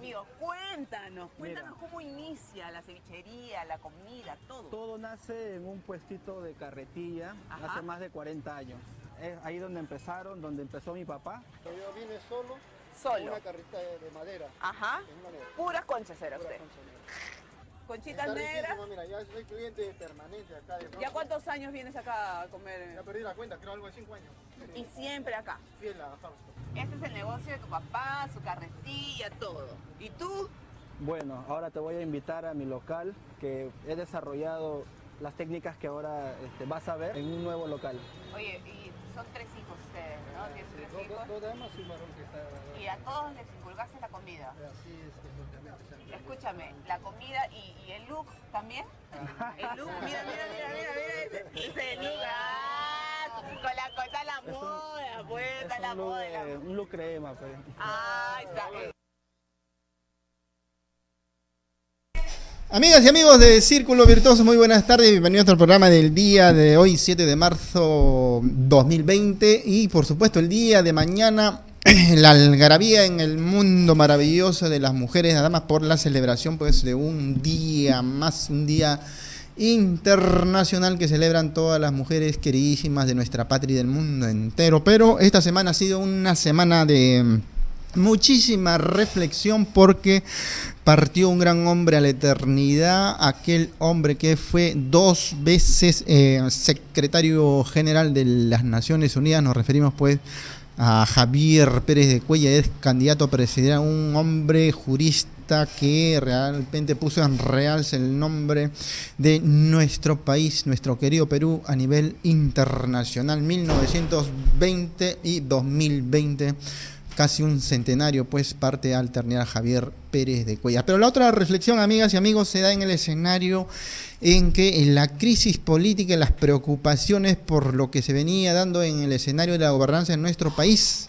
Amigo, cuéntanos Mira, cómo inicia la cevichería, la comida, todo. todo nace en un puestito de carretilla Ajá. hace más de 40 años. Es ahí donde empezaron, donde empezó mi papá. Yo vine solo, Solo. una carrita de madera. Ajá. En una negra, Puras conchas era pura usted. concha negra. Conchitas Está negras. riquísimo, mira, ya soy cliente permanente acá de ¿Ya cuántos años vienes acá a comer? Ya perdí la cuenta, creo algo de 5 años. Y siempre acá. Fiel a Fausto. Este es el negocio de tu papá, su carretilla, todo. ¿Y tú? Bueno, ahora te voy a invitar a mi local, que he desarrollado las técnicas que ahora vas a ver en un nuevo local. Oye, y son 3 hijos ustedes, ¿no? ¿Tienes 3 hijos? Dos damas y un varón que está... Y a todos les inculcaste la comida. Así es, obviamente. Escúchame, la comida y el look también. El look, mira, ese es el look. Ah, con la cosa la moda, pues, está la moda. Un look crema, pues. Ah, está. Amigas y amigos de Círculo Virtuoso, muy buenas tardes, bienvenidos al programa del día de hoy, 7 de marzo 2020 y por supuesto el día de mañana, la algarabía en el mundo maravilloso de las mujeres, nada más por la celebración pues de un día más, un día internacional que celebran todas las mujeres queridísimas de nuestra patria y del mundo entero, pero esta semana ha sido una semana de muchísima reflexión porque partió un gran hombre a la eternidad, aquel hombre que fue 2 veces secretario general de las Naciones Unidas. Nos referimos pues a Javier Pérez de Cuéllar, es candidato a presidir, un hombre jurista que realmente puso en realce el nombre de nuestro país, nuestro querido Perú a nivel internacional. 1920 y 2020. Casi un centenario, pues, parte a alternar a Javier Pérez de Cuéllar. Pero la otra reflexión, amigas y amigos, se da en el escenario en que la crisis política y las preocupaciones por lo que se venía dando en el escenario de la gobernanza en nuestro país,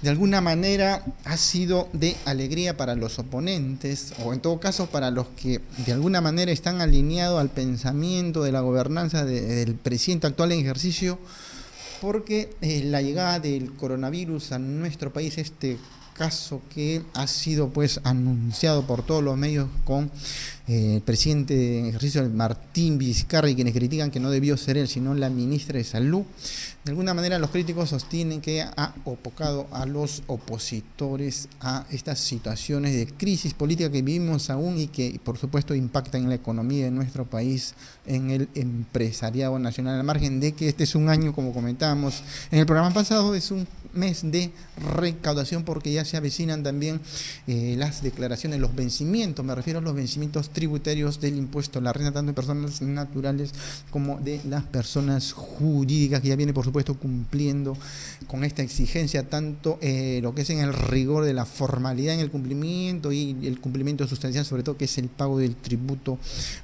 de alguna manera ha sido de alegría para los oponentes, o en todo caso para los que de alguna manera están alineados al pensamiento de la gobernanza del presidente actual en ejercicio, porque la llegada del coronavirus a nuestro país, este caso que ha sido pues anunciado por todos los medios con el presidente en ejercicio Martín Vizcarra, y quienes critican que no debió ser él sino la ministra de Salud, de alguna manera los críticos sostienen que ha opacado a los opositores a estas situaciones de crisis política que vivimos aún y que por supuesto impactan en la economía de nuestro país, en el empresariado nacional, al margen de que este es un año, como comentábamos en el programa pasado, es un mes de recaudación porque ya se avecinan también las declaraciones, los vencimientos, me refiero a los vencimientos tributarios del impuesto a la renta, tanto de personas naturales como de las personas jurídicas, que ya viene por supuesto cumpliendo con esta exigencia, tanto lo que es en el rigor de la formalidad en el cumplimiento y el cumplimiento sustancial, sobre todo que es el pago del tributo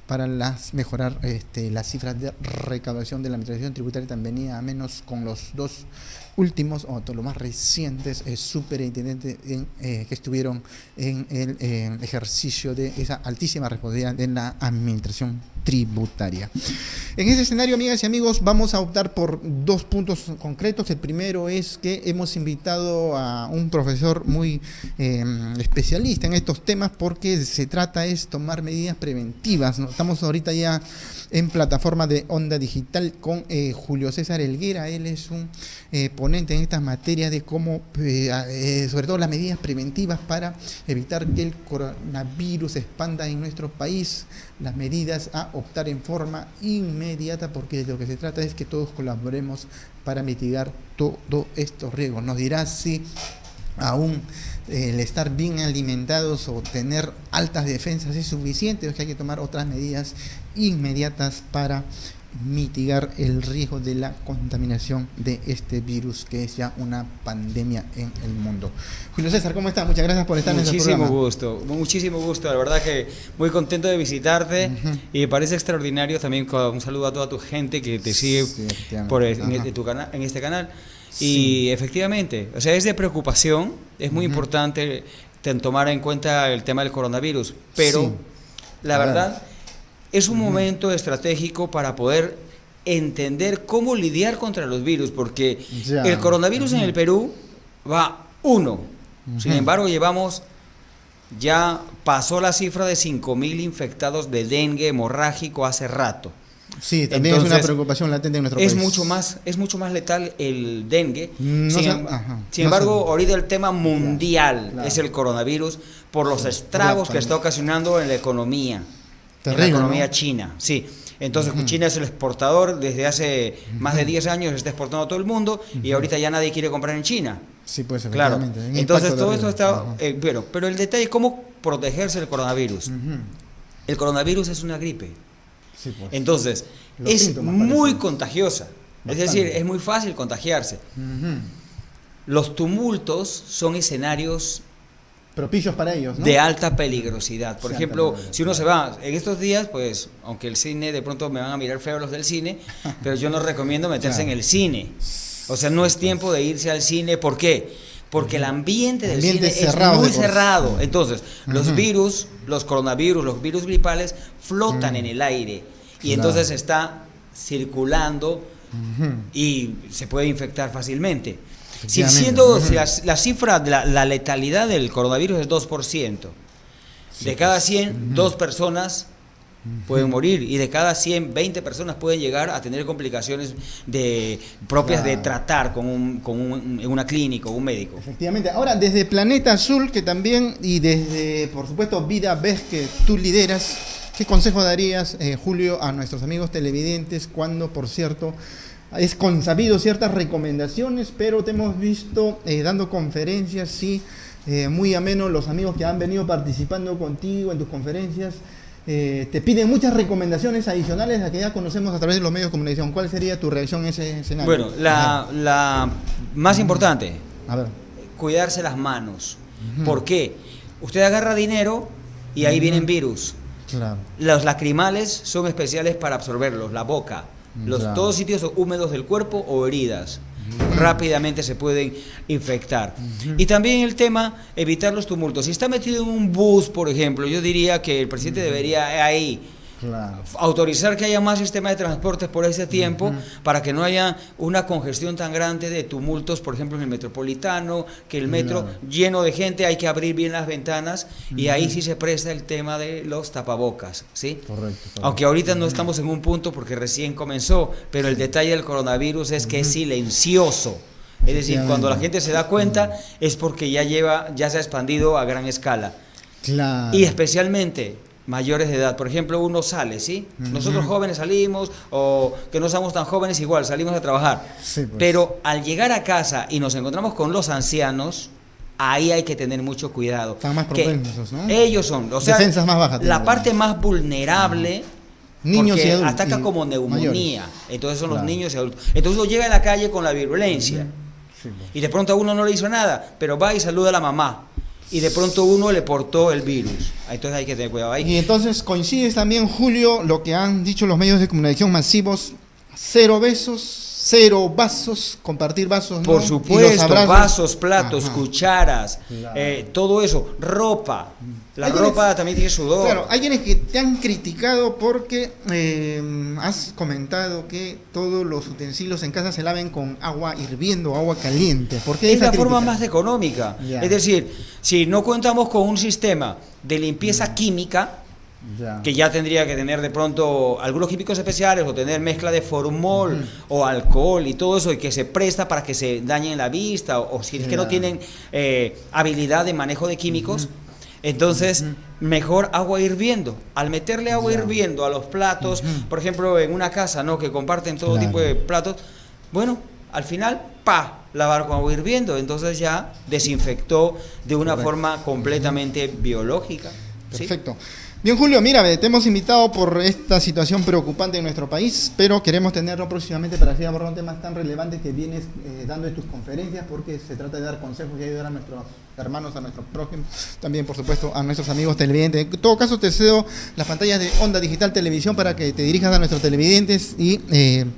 para mejorar las cifras de recaudación de la administración tributaria, también venía a menos con los dos últimos, o los más recientes superintendentes que estuvieron en el ejercicio de esa altísima responsabilidad de la administración tributaria. En ese escenario, amigas y amigos, vamos a optar por 2 puntos concretos. El primero es que hemos invitado a un profesor muy especialista en estos temas, porque se trata es tomar medidas preventivas, ¿no? Estamos ahorita ya en plataforma de Onda Digital con Julio César Helguera. Él es un ponente en estas materias de cómo, sobre todo las medidas preventivas para evitar que el coronavirus se expanda en nuestro país, las medidas a optar en forma inmediata, porque de lo que se trata es que todos colaboremos para mitigar todos estos riesgos. Nos dirá si aún el estar bien alimentados o tener altas defensas es suficiente, o que hay que tomar otras medidas inmediatas para mitigar el riesgo de la contaminación de este virus, que es ya una pandemia en el mundo. Julio César, ¿cómo estás? Muchas gracias por estar en este programa. Muchísimo gusto, la verdad que muy contento de visitarte, y me parece extraordinario también. Un saludo a toda tu gente que te sigue en este canal. Y efectivamente, o sea, es de preocupación, es muy importante tomar en cuenta el tema del coronavirus, pero la verdad es un momento estratégico para poder entender cómo lidiar contra los virus, porque el coronavirus en el Perú va 1, sin embargo llevamos ya pasó la cifra de 5.000 infectados de dengue hemorrágico hace rato. Sí, también es una Entonces, preocupación latente en nuestro país. Es mucho más letal el dengue. No sin sé, em- ajá, sin no embargo, sé. ahorita el tema mundial Claro. es el coronavirus por los estragos la que está ocasionando en la economía. En la Terrible, economía ¿no? china, sí. Entonces, China es el exportador, desde hace más de 10 años está exportando a todo el mundo y ahorita ya nadie quiere comprar en China. Sí, pues Claro. efectivamente. Un Entonces, impacto todo esto terrible. está... pero el detalle es cómo protegerse del coronavirus. Ujú. El coronavirus es una gripe. Sí, pues. Entonces, Los es síntomas muy parecen. contagiosa. Bastante. Es decir, es muy fácil contagiarse. Ujú. Los tumultos son escenarios Propicios para ellos, ¿no? de alta peligrosidad. Por Sí, ejemplo, alta peligrosidad. si uno se va en estos días, pues, aunque el cine de pronto me van a mirar feo los del cine, pero yo no recomiendo meterse Claro. en el cine. O sea, no es tiempo de irse al cine. ¿Por qué? Porque el ambiente del Ambiente cine es cerrado muy de por sí. cerrado. Entonces, los Ujú. virus, los coronavirus, los virus gripales flotan en el aire y Claro. entonces está circulando Ujú. y se puede infectar fácilmente. Si Efectivamente. siendo Ujú. la cifra de la letalidad del coronavirus es 2%. De cada 100, 2 personas pueden morir y de cada 100, 20 personas pueden llegar a tener complicaciones propias de Claro. tratar en una clínica o un médico. Efectivamente. Ahora, desde Planeta Azul, que también, y desde, por supuesto, Vida Ves, que tú lideras, ¿qué consejo darías, Julio, a nuestros amigos televidentes cuando, por cierto, es consabido ciertas recomendaciones, pero te hemos visto dando conferencias, sí, muy ameno, los amigos que han venido participando contigo en tus conferencias, te piden muchas recomendaciones adicionales a que ya conocemos a través de los medios de comunicación. ¿Cuál sería tu reacción en ese escenario? Bueno, la más importante, A ver. cuidarse las manos. ¿Por qué? Usted agarra dinero y ahí vienen virus. Claro. Los lacrimales son especiales para absorberlos, la boca, Claro. todos sitios húmedos del cuerpo o heridas. Rápidamente se pueden infectar. Y también el tema, evitar los tumultos. Si está metido en un bus, por ejemplo, yo diría que el presidente debería ahí Claro. autorizar que haya más sistema de transportes por ese tiempo para que no haya una congestión tan grande de tumultos, por ejemplo en el metropolitano, que el metro lleno de gente, hay que abrir bien las ventanas y ahí sí se presta el tema de los tapabocas, ¿sí? Correcto. Aunque ahorita no estamos en un punto porque recién comenzó, pero el detalle del coronavirus es que es silencioso. Es decir, cuando la gente se da cuenta es porque ya se ha expandido a gran escala. Claro. Y especialmente mayores de edad. Por ejemplo, uno sale, ¿sí? Nosotros jóvenes salimos, o que no somos tan jóvenes, igual salimos a trabajar. Sí, pues. Pero al llegar a casa y nos encontramos con los ancianos, ahí hay que tener mucho cuidado. Están más Que propensos, ¿no? Ellos son, o sea, Defensas más bajas la tienen. parte más vulnerable. Niños porque y adultos. ataca y como neumonía. mayores. Entonces son Claro. los niños y adultos. Entonces uno llega a la calle con la virulencia. Sí, pues. Y de pronto a uno no le hizo nada, pero va y saluda a la mamá. Y de pronto uno le portó el virus. Entonces hay que tener cuidado ahí. Y entonces coincides también, Julio, lo que han dicho los medios de comunicación masivos: 0 besos, 0 vasos, compartir vasos, ¿no? Por Y los supuesto, abrazos. vasos, platos, Ajá. cucharas, Claro. todo eso, ropa. La Hay ropa quienes- también tiene sudor. Claro, hay quienes que te han criticado porque has comentado que todos los utensilios en casa se laven con agua hirviendo, agua caliente. ¿Por qué Es esa la forma crítica? más económica. Ya. Es decir, si no contamos con un sistema de limpieza química, Ya. que ya tendría que tener de pronto algunos químicos especiales o tener mezcla de formol o alcohol y todo eso y que se presta para que se dañen la vista o si es que no Claro. tienen habilidad de manejo de químicos, entonces mejor agua hirviendo. Al meterle agua hirviendo a los platos, por ejemplo en una casa, ¿no?, que comparten todo Claro. tipo de platos, bueno, al final, lavar con agua hirviendo, entonces ya desinfectó de una Correcto. forma completamente biológica. ¿sí? Perfecto. Bien, Julio, mira, te hemos invitado por esta situación preocupante en nuestro país, pero queremos tenerlo próximamente para seguir abordando temas tan relevantes que vienes dando en tus conferencias, porque se trata de dar consejos y ayudar a nuestros hermanos, a nuestros prójimos, también, por supuesto, a nuestros amigos televidentes. En todo caso, te cedo las pantallas de Onda Digital Televisión para que te dirijas a nuestros televidentes y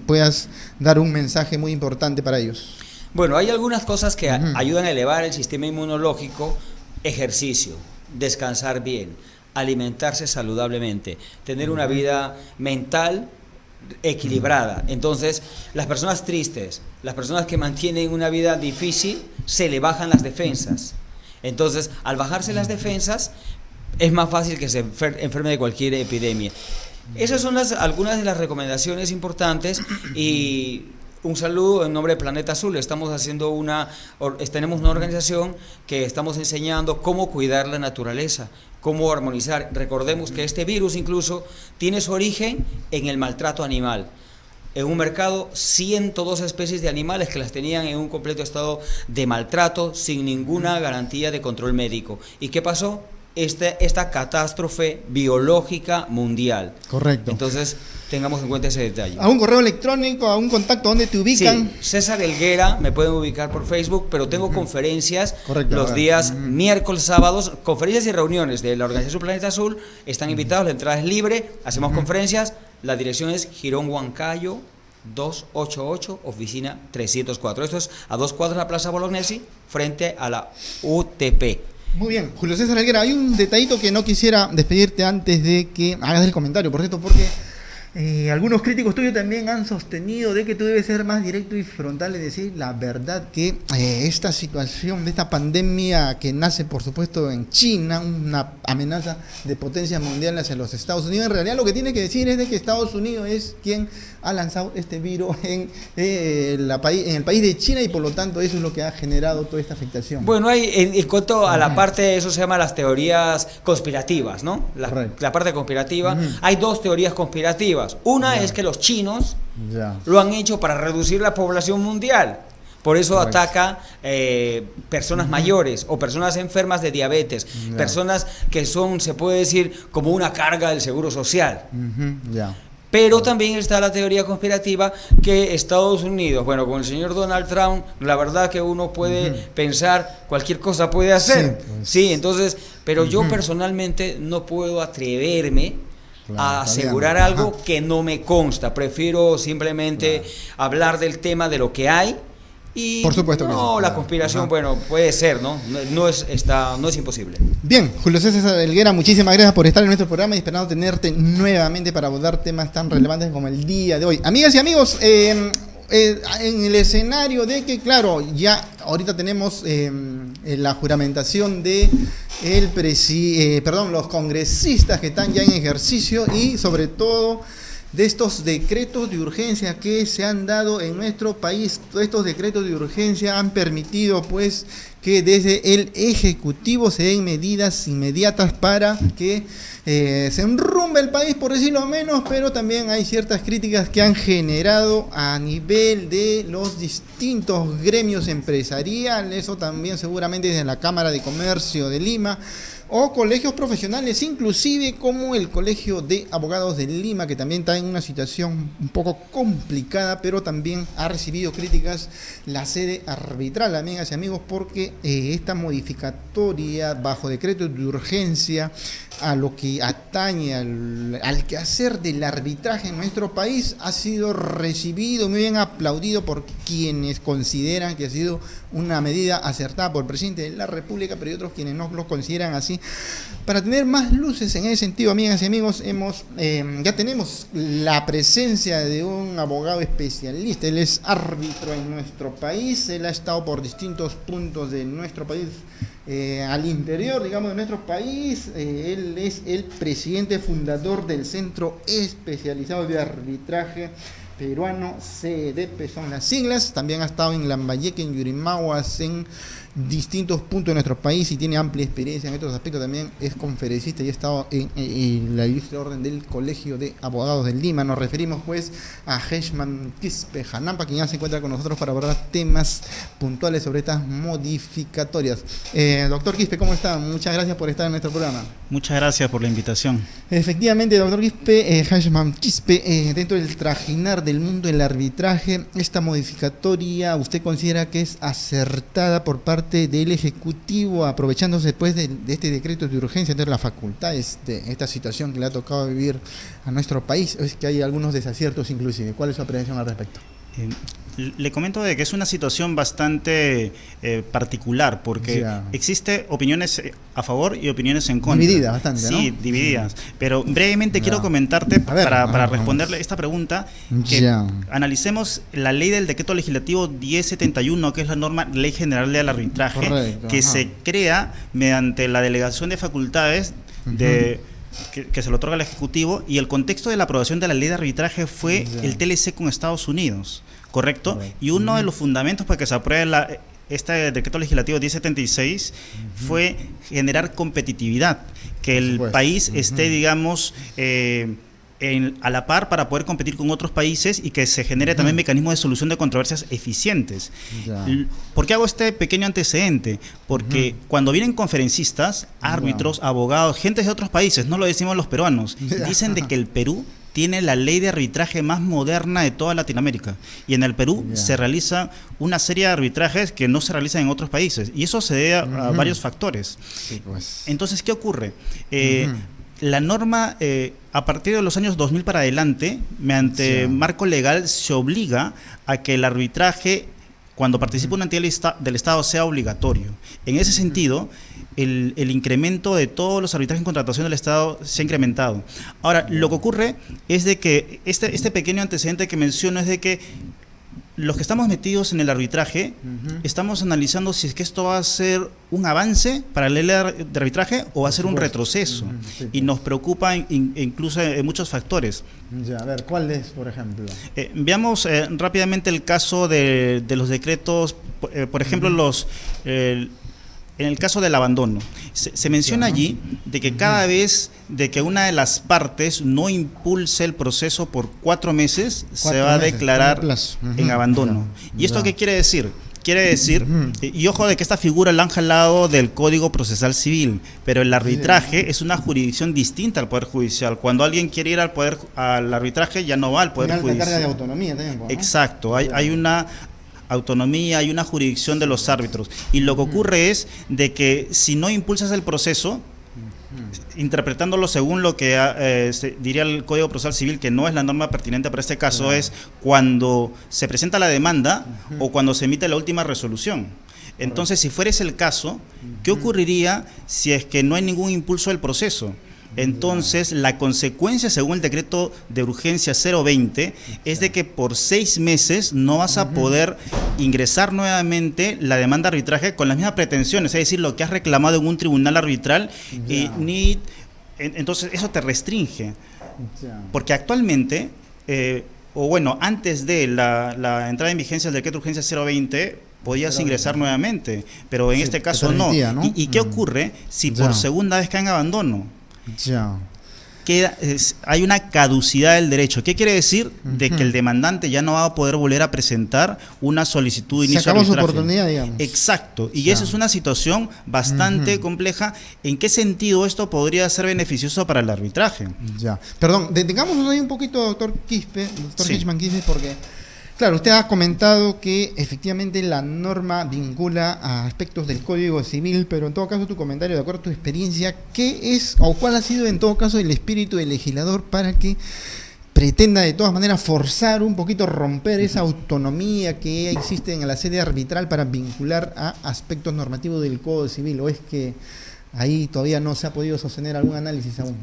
puedas dar un mensaje muy importante para ellos. Bueno, hay algunas cosas que ayudan a elevar el sistema inmunológico: ejercicio, descansar bien, alimentarse saludablemente, tener una vida mental equilibrada. Entonces, las personas tristes, las personas que mantienen una vida difícil, se le bajan las defensas. Entonces, al bajarse las defensas, es más fácil que se enferme de cualquier epidemia. Esas son algunas de las recomendaciones importantes y un saludo en nombre de Planeta Azul. Tenemos una organización que estamos enseñando cómo cuidar la naturaleza, cómo armonizar. Recordemos que este virus incluso tiene su origen en el maltrato animal. En un mercado, 102 especies de animales que las tenían en un completo estado de maltrato, sin ninguna garantía de control médico. ¿Y qué pasó? Esta catástrofe biológica mundial. Correcto. Entonces, tengamos en cuenta ese detalle. ¿A un correo electrónico, a un contacto, dónde te ubican? Sí, César Helguera, me pueden ubicar por Facebook, pero tengo conferencias los días miércoles, sábados, conferencias y reuniones de la Organización Planeta Azul. Están invitados, la entrada es libre, hacemos conferencias. La dirección es Girón Huancayo 288, oficina 304. Esto es a 2 cuadras de la Plaza Bolognesi, frente a la UTP. Muy bien, Julio César Helguera, hay un detallito que no quisiera despedirte antes de que hagas el comentario, por cierto, porque algunos críticos tuyos también han sostenido de que tú debes ser más directo y frontal, es decir, la verdad que esta situación de esta pandemia que nace, por supuesto, en China, una amenaza de potencia mundial hacia los Estados Unidos, en realidad lo que tiene que decir es de que Estados Unidos es quien ha lanzado este virus en el país de China y por lo tanto eso es lo que ha generado toda esta afectación. Bueno, en cuanto a la parte, eso se llama las teorías conspirativas, ¿no? La parte conspirativa. Hay dos teorías conspirativas. Una es que los chinos lo han hecho para reducir la población mundial. Por eso ataca personas mayores o personas enfermas de diabetes, personas que son, se puede decir, como una carga del seguro social. Pero también está la teoría conspirativa que Estados Unidos, bueno, con el señor Donald Trump, la verdad que uno puede pensar cualquier cosa puede hacer. Sí, entonces, pero yo personalmente no puedo atreverme a asegurar algo que no me consta. Prefiero simplemente hablar del tema de lo que hay. Y por supuesto que no, sí, la conspiración, bueno, puede ser, ¿no? No es imposible. Bien, Julio César Helguera, muchísimas gracias por estar en nuestro programa y esperando tenerte nuevamente para abordar temas tan relevantes como el día de hoy. Amigas y amigos, en el escenario de que, claro, ya ahorita tenemos la juramentación de los congresistas que están ya en ejercicio y sobre todo de estos decretos de urgencia que se han dado en nuestro país. Todos estos decretos de urgencia han permitido pues que desde el Ejecutivo se den medidas inmediatas para que se enrumbe el país, por decirlo menos, pero también hay ciertas críticas que han generado a nivel de los distintos gremios empresariales o también seguramente desde la Cámara de Comercio de Lima o colegios profesionales, inclusive como el Colegio de Abogados de Lima, que también está en una situación un poco complicada, pero también ha recibido críticas la sede arbitral, amigas y amigos, porque esta modificatoria bajo decreto de urgencia a lo que atañe al quehacer del arbitraje en nuestro país ha sido recibido, muy bien aplaudido por quienes consideran que ha sido una medida acertada por el presidente de la República, pero hay otros quienes no lo consideran así. Para tener más luces en ese sentido, amigas y amigos, ya tenemos la presencia de un abogado especialista. Él es árbitro en nuestro país, él ha estado por distintos puntos de nuestro país, al interior, digamos, de nuestro país. Él es el presidente fundador del Centro Especializado de Arbitraje Peruano, CEDEP, son las siglas. También ha estado en Lambayeque, en Yurimaguas, en distintos puntos de nuestro país y tiene amplia experiencia en estos aspectos. También es conferencista y ha estado en la ilustre orden del Colegio de Abogados de Lima. Nos referimos pues a Gershman Quispe Janampa, quien ya se encuentra con nosotros para abordar temas puntuales sobre estas modificatorias. Doctor Quispe, ¿cómo está? Muchas gracias por estar en nuestro programa. Muchas gracias por la invitación. Efectivamente, doctor Quispe, Gershman Quispe, dentro del trajinar del mundo del arbitraje, esta modificatoria, ¿usted considera que es acertada por parte del Ejecutivo, aprovechándose pues de este decreto de urgencia, de las facultades de esta situación que le ha tocado vivir a nuestro país? ¿Es que hay algunos desaciertos inclusive? ¿Cuál es su apreciación al respecto? Le comento de que es una situación bastante particular, porque existe opiniones a favor y opiniones en contra. Divididas bastante, sí, ¿no? Divididas. Pero brevemente quiero comentarte, para responderle esta pregunta, que analicemos la ley del decreto legislativo 1071, que es la norma Ley General del Arbitraje, que se crea mediante la delegación de facultades que se le otorga al Ejecutivo, y el contexto de la aprobación de la ley de arbitraje fue el TLC con Estados Unidos, ¿correcto? Y uno de los fundamentos para que se apruebe este decreto legislativo 1076 fue generar competitividad, que el país esté, digamos, a la par para poder competir con otros países y que se genere también mecanismos de solución de controversias eficientes. ¿Por qué hago este pequeño antecedente? Porque cuando vienen conferencistas, árbitros, abogados, gente de otros países, no lo decimos los peruanos, dicen de que el Perú tiene la ley de arbitraje más moderna de toda Latinoamérica, y en el Perú se realiza una serie de arbitrajes que no se realizan en otros países, y eso se debe a varios factores. Entonces, ¿qué ocurre? La norma, a partir de los años 2000 para adelante, mediante marco legal, se obliga a que el arbitraje, cuando participa una entidad del Estado, sea obligatorio. En ese sentido, el incremento de todos los arbitrajes en contratación del Estado se ha incrementado. Ahora, lo que ocurre es de que este pequeño antecedente que menciono es de que los que estamos metidos en el arbitraje estamos analizando si es que esto va a ser un avance para la ley de arbitraje o va a ser un retroceso. Y nos preocupa incluso en muchos factores. A ver, ¿cuál es, por ejemplo? Veamos rápidamente el caso de los decretos, por ejemplo, en el caso del abandono, se menciona allí de que cada vez de que una de las partes no impulse el proceso por 4 meses, se va a declarar en abandono. ¿Y esto qué quiere decir? Quiere decir, y ojo de que esta figura la han jalado del Código Procesal Civil, pero el arbitraje es una jurisdicción distinta al Poder Judicial. Cuando alguien quiere ir al arbitraje, ya no va al Poder Judicial. Carga de autonomía también, ¿no? Exacto, hay una autonomía, hay una jurisdicción de los árbitros, y lo que ocurre es de que si no impulsas el proceso, interpretándolo según lo que diría el Código Procesal Civil, que no es la norma pertinente para este caso, es cuando se presenta la demanda o cuando se emite la última resolución. Entonces, si fuera ese el caso, ¿qué ocurriría si es que no hay ningún impulso del proceso? Entonces, la consecuencia, según el decreto de urgencia 020, es de que por 6 meses no vas a poder ingresar nuevamente la demanda de arbitraje con las mismas pretensiones, es decir, lo que has reclamado en un tribunal arbitral, entonces eso te restringe. Porque actualmente, o bueno, antes de la entrada en vigencia del decreto de urgencia 020, podías ingresar nuevamente, pero en este caso no. ¿Y qué ocurre si por segunda vez cae en abandono? Hay una caducidad del derecho. ¿Qué quiere decir? De que el demandante ya no va a poder volver a presentar una solicitud de inicio de arbitraje. Se acabó su oportunidad, digamos. Exacto. Y esa es una situación bastante compleja. ¿En qué sentido esto podría ser beneficioso para el arbitraje? Perdón, detengámonos ahí un poquito, doctor Quispe, Hitchman Quispe, porque claro, usted ha comentado que efectivamente la norma vincula a aspectos del Código Civil, pero en todo caso tu comentario, de acuerdo a tu experiencia, ¿qué es o cuál ha sido en todo caso el espíritu del legislador para que pretenda de todas maneras forzar un poquito, romper esa autonomía que existe en la sede arbitral para vincular a aspectos normativos del Código Civil? ¿O es que ahí todavía no se ha podido sostener algún análisis aún?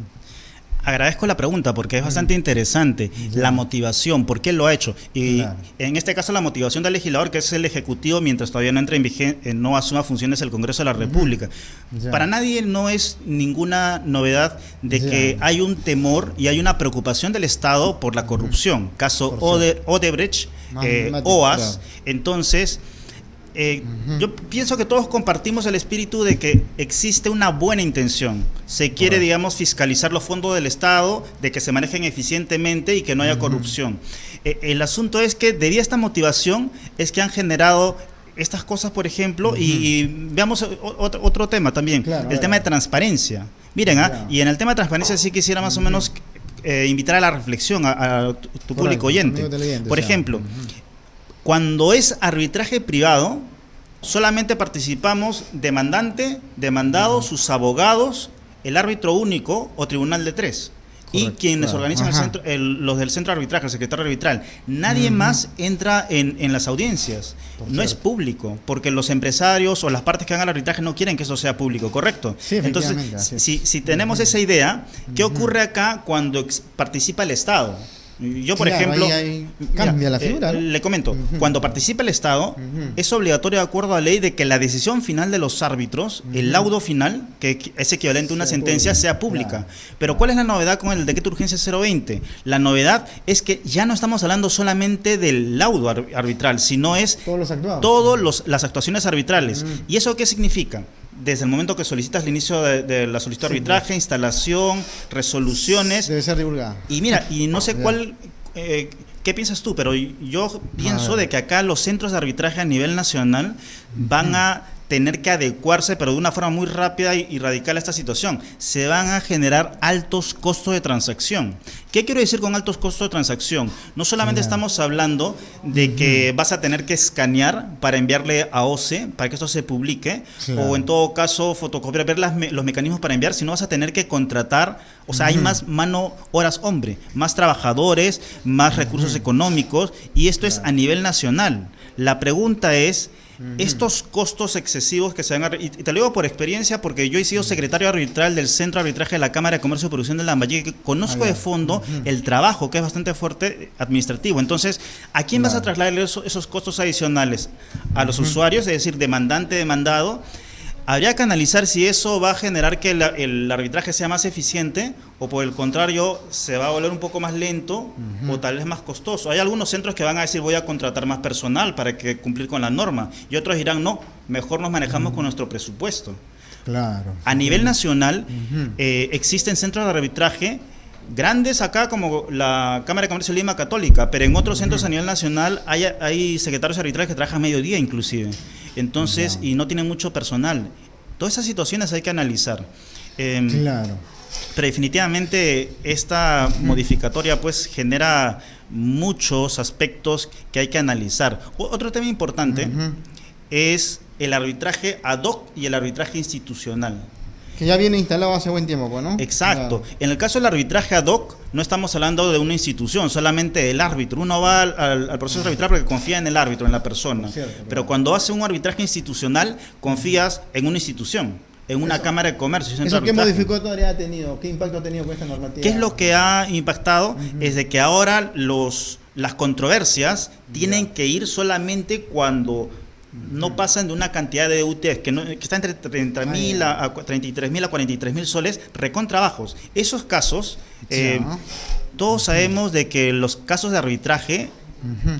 Agradezco la pregunta porque es bastante interesante la motivación, por qué lo ha hecho. Y en este caso la motivación del legislador, que es el Ejecutivo, mientras todavía no entra en vigencia, no asuma funciones el Congreso de la República. Para nadie no es ninguna novedad de que hay un temor y hay una preocupación del Estado por la corrupción. Caso Odebrecht, OAS. Entonces, yo pienso que todos compartimos el espíritu de que existe una buena intención. Se quiere, digamos, fiscalizar los fondos del Estado, de que se manejen eficientemente y que no haya corrupción. El asunto es que debido a esta motivación es que han generado estas cosas, por ejemplo, y veamos otro tema también, el tema de transparencia. Miren, y en el tema de transparencia sí quisiera más o menos invitar a la reflexión a tu público oyente. Por ejemplo, cuando es arbitraje privado, solamente participamos demandante, demandado, sus abogados, el árbitro único o tribunal de 3. y quienes organizan los del centro de arbitraje, el secretario arbitral. Nadie más entra en las audiencias. No es público, porque los empresarios o las partes que van al arbitraje no quieren que eso sea público, ¿correcto? Sí, entonces, si tenemos esa idea, ¿qué ocurre acá cuando participa el Estado? Yo, por ejemplo, ahí cambia la figura, ¿no? Le comento, cuando participa el Estado, es obligatorio de acuerdo a la ley de que la decisión final de los árbitros, el laudo final, que es equivalente a una sentencia, sea pública. Claro. Pero ¿cuál es la novedad con el decreto de urgencia 020? La novedad es que ya no estamos hablando solamente del laudo arbitral, sino es todas las actuaciones arbitrales. ¿Y eso qué significa? Desde el momento que solicitas el inicio de la solicitud de arbitraje, instalación, resoluciones. Debe ser divulgada. Y mira, y no sé cuál, qué piensas tú, pero yo pienso de que acá los centros de arbitraje a nivel nacional van a tener que adecuarse, pero de una forma muy rápida y radical a esta situación. Se van a generar altos costos de transacción. ¿Qué quiero decir con altos costos de transacción? No solamente estamos hablando de que vas a tener que escanear para enviarle a OCE, para que esto se publique, o en todo caso fotocopiar, ver los mecanismos para enviar, sino vas a tener que contratar, o sea, hay más horas hombre, más trabajadores, más recursos económicos, y esto es a nivel nacional. La pregunta es, estos costos excesivos que se van a... Y te lo digo por experiencia, porque yo he sido secretario arbitral del Centro de Arbitraje de la Cámara de Comercio y Producción de Lambayeque, que conozco de fondo el trabajo, que es bastante fuerte, administrativo. Entonces, ¿a quién vas a trasladar esos costos adicionales? A los usuarios, es decir, demandante, demandado. Habría que analizar si eso va a generar que el arbitraje sea más eficiente o por el contrario se va a volver un poco más lento o tal vez más costoso. Hay algunos centros que van a decir voy a contratar más personal para que cumplir con la norma y otros dirán no, mejor nos manejamos con nuestro presupuesto. Claro. A nivel nacional existen centros de arbitraje grandes acá como la Cámara de Comercio de Lima Católica, pero en otros centros a nivel nacional hay secretarios de arbitraje que trabajan mediodía inclusive. Entonces, y no tienen mucho personal. Todas esas situaciones hay que analizar. Claro. Pero definitivamente esta modificatoria pues genera muchos aspectos que hay que analizar. Otro tema importante es el arbitraje ad hoc y el arbitraje institucional. Que ya viene instalado hace buen tiempo, ¿no? Exacto. Claro. En el caso del arbitraje ad hoc, no estamos hablando de una institución, solamente del árbitro. Uno va al proceso arbitral porque confía en el árbitro, en la persona. Cierto, pero cuando hace un arbitraje institucional, confías en una institución, en una cámara de comercio. ¿Eso qué modificatoria ha tenido? ¿Qué impacto ha tenido con esta normativa? ¿Qué es lo que ha impactado? Es de que ahora las controversias tienen que ir solamente cuando no pasan de una cantidad de UTS que está entre 30.000 a 33.000 a 43.000 soles recontrabajos. Esos casos, todos sabemos de que los casos de arbitraje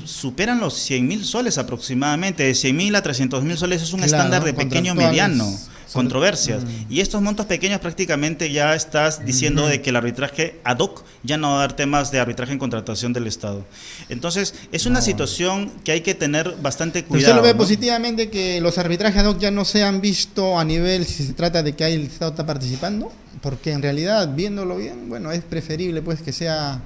superan los 100.000 soles aproximadamente. De 100.000 a 300.000 soles es un estándar de pequeño mediano. Controversias. Y estos montos pequeños prácticamente ya estás diciendo de que el arbitraje ad hoc ya no va a dar temas de arbitraje en contratación del Estado. Entonces, es una situación que hay que tener bastante cuidado. ¿Usted lo ve positivamente que los arbitrajes ad hoc ya no sean vistos a nivel si se trata de que el Estado está participando? Porque en realidad, viéndolo bien, bueno, es preferible pues que sea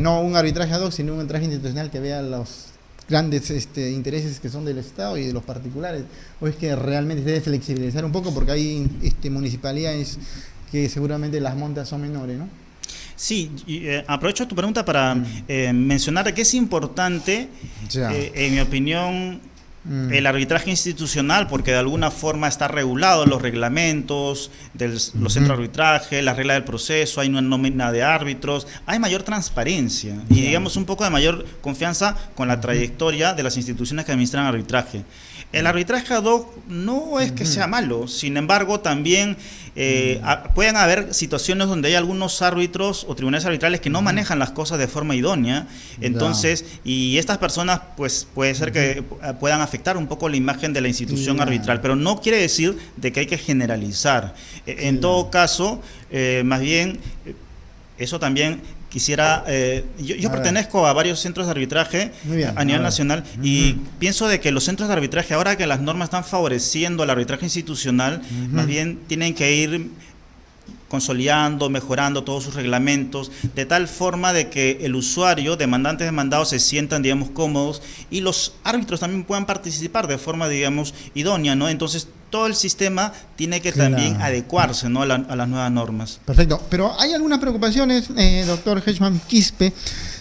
no un arbitraje ad hoc, sino un arbitraje institucional que vea los grandes intereses que son del Estado y de los particulares, o es que realmente se debe flexibilizar un poco porque hay municipalidades que seguramente las montas son menores, ¿no? Sí, aprovecho tu pregunta para mencionar que es importante, en mi opinión, el arbitraje institucional, porque de alguna forma está regulado los reglamentos de los centros de arbitraje, las reglas del proceso, hay una nómina de árbitros, hay mayor transparencia y digamos un poco de mayor confianza con la trayectoria de las instituciones que administran arbitraje. El arbitraje ad hoc no es que sea malo, sin embargo también pueden haber situaciones donde hay algunos árbitros o tribunales arbitrales que no manejan las cosas de forma idónea, entonces, y estas personas pues puede ser que puedan afectar un poco la imagen de la institución arbitral, pero no quiere decir de que hay que generalizar. En todo caso, más bien, eso también quisiera, yo pertenezco a varios centros de arbitraje a nivel nacional y pienso de que los centros de arbitraje, ahora que las normas están favoreciendo el arbitraje institucional, más bien tienen que ir consolidando, mejorando todos sus reglamentos, de tal forma de que el usuario, demandantes, demandados, se sientan, digamos, cómodos y los árbitros también puedan participar de forma, digamos, idónea, ¿no? Entonces, todo el sistema tiene que Claro. también adecuarse, ¿no? a las nuevas normas. Perfecto, pero hay algunas preocupaciones, doctor Hedgeman Quispe,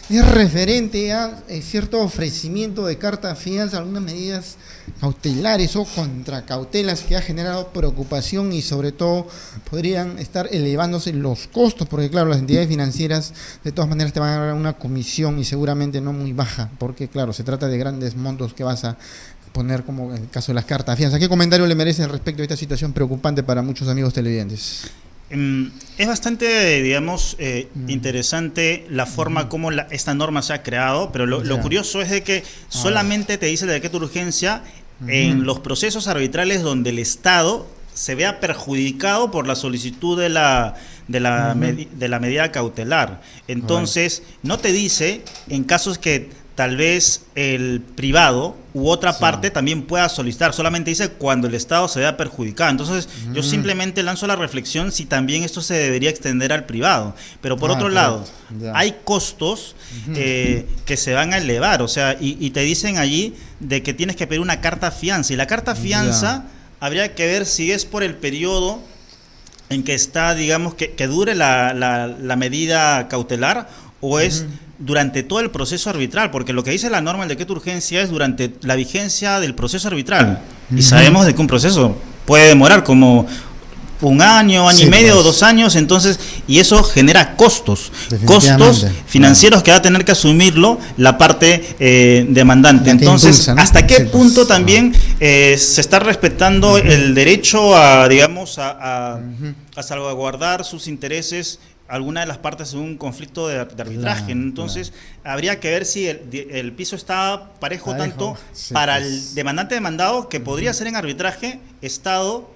es referente a cierto ofrecimiento de carta fianza, algunas medidas cautelares o contracautelas que ha generado preocupación y sobre todo podrían estar elevándose los costos, porque claro, las entidades financieras de todas maneras te van a dar una comisión y seguramente no muy baja, porque claro, se trata de grandes montos que vas a poner, como en el caso de las cartas fianza. ¿Qué comentario le merece respecto a esta situación preocupante para muchos amigos televidentes? Es bastante, digamos, interesante la forma como esta norma se ha creado, pero lo curioso es de que solamente te dice el decreto de urgencia en los procesos arbitrales donde el Estado se vea perjudicado por la solicitud de la medida cautelar. Entonces, no te dice en casos que tal vez el privado u otra parte también pueda solicitar, solamente dice cuando el Estado se vea perjudicado. Entonces yo simplemente lanzo la reflexión si también esto se debería extender al privado. Pero por otro lado, hay costos que se van a elevar, o sea, y te dicen allí de que tienes que pedir una carta fianza, y la carta fianza habría que ver si es por el periodo en que está, digamos, que dure la medida cautelar, o es durante todo el proceso arbitral, porque lo que dice la norma del decreto de urgencia es durante la vigencia del proceso arbitral. Y sabemos de que un proceso puede demorar como un año, año y medio, 2 años, entonces, y eso genera costos financieros que va a tener que asumirlo la parte demandante. Entonces, impulsa, ¿no? ¿hasta qué punto también se está respetando el derecho a, digamos, a salvaguardar sus intereses alguna de las partes en un conflicto de arbitraje? Entonces, habría que ver si el piso está parejo tanto para el demandante demandado, que podría ser en arbitraje, Estado,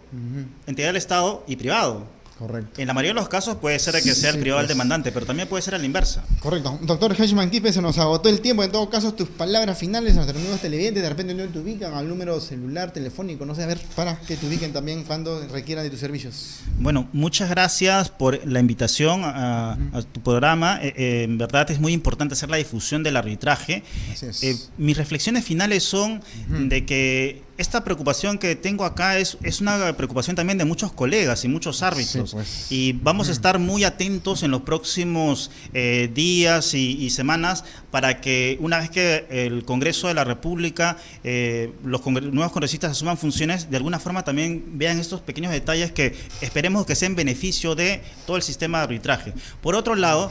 entidad del Estado y privado. Correcto. En la mayoría de los casos puede ser que sea el privado el demandante, pero también puede ser a la inversa. Correcto. Doctor Hedgeman Quispe, se nos agotó el tiempo. En todo caso, tus palabras finales a nuestros amigos televidentes, de repente no te ubican al número celular, telefónico, no sé, a ver, para que te ubiquen también cuando requieran de tus servicios. Bueno, muchas gracias por la invitación a tu programa. En verdad es muy importante hacer la difusión del arbitraje. Así es. Mis reflexiones finales son de que esta preocupación que tengo acá es una preocupación también de muchos colegas y muchos árbitros. Sí, pues. Y vamos a estar muy atentos en los próximos días y semanas para que una vez que el Congreso de la República, los nuevos congresistas asuman funciones, de alguna forma también vean estos pequeños detalles que esperemos que sean en beneficio de todo el sistema de arbitraje. Por otro lado,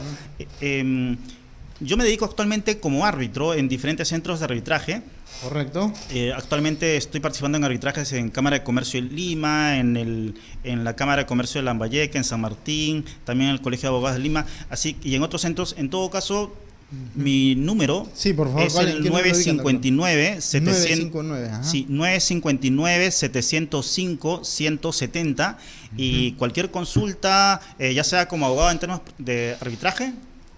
yo me dedico actualmente como árbitro en diferentes centros de arbitraje. Correcto. Actualmente estoy participando en arbitrajes en Cámara de Comercio de Lima, en la Cámara de Comercio de Lambayeque, en San Martín, también en el Colegio de Abogados de Lima, así, y en otros centros. En todo caso, mi número por favor, es el 959-705-170, y cualquier consulta, ya sea como abogado en términos de arbitraje,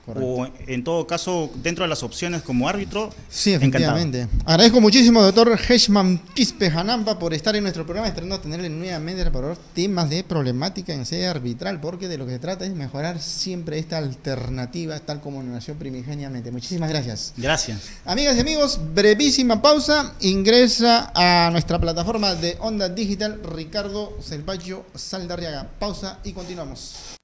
o en todo caso dentro de las opciones como árbitro. Sí, efectivamente. Encantado. Agradezco muchísimo, doctor Hedgeman Quispe Janampa, por estar en nuestro programa, esperando tenerle nuevamente para hablar temas de problemática en sede arbitral, porque de lo que se trata es mejorar siempre esta alternativa tal como nació primigeniamente. Muchísimas gracias. Gracias. Amigas y amigos, brevísima pausa. Ingresa a nuestra plataforma de Onda Digital Ricardo Selvaggio Saldarriaga. Pausa y continuamos.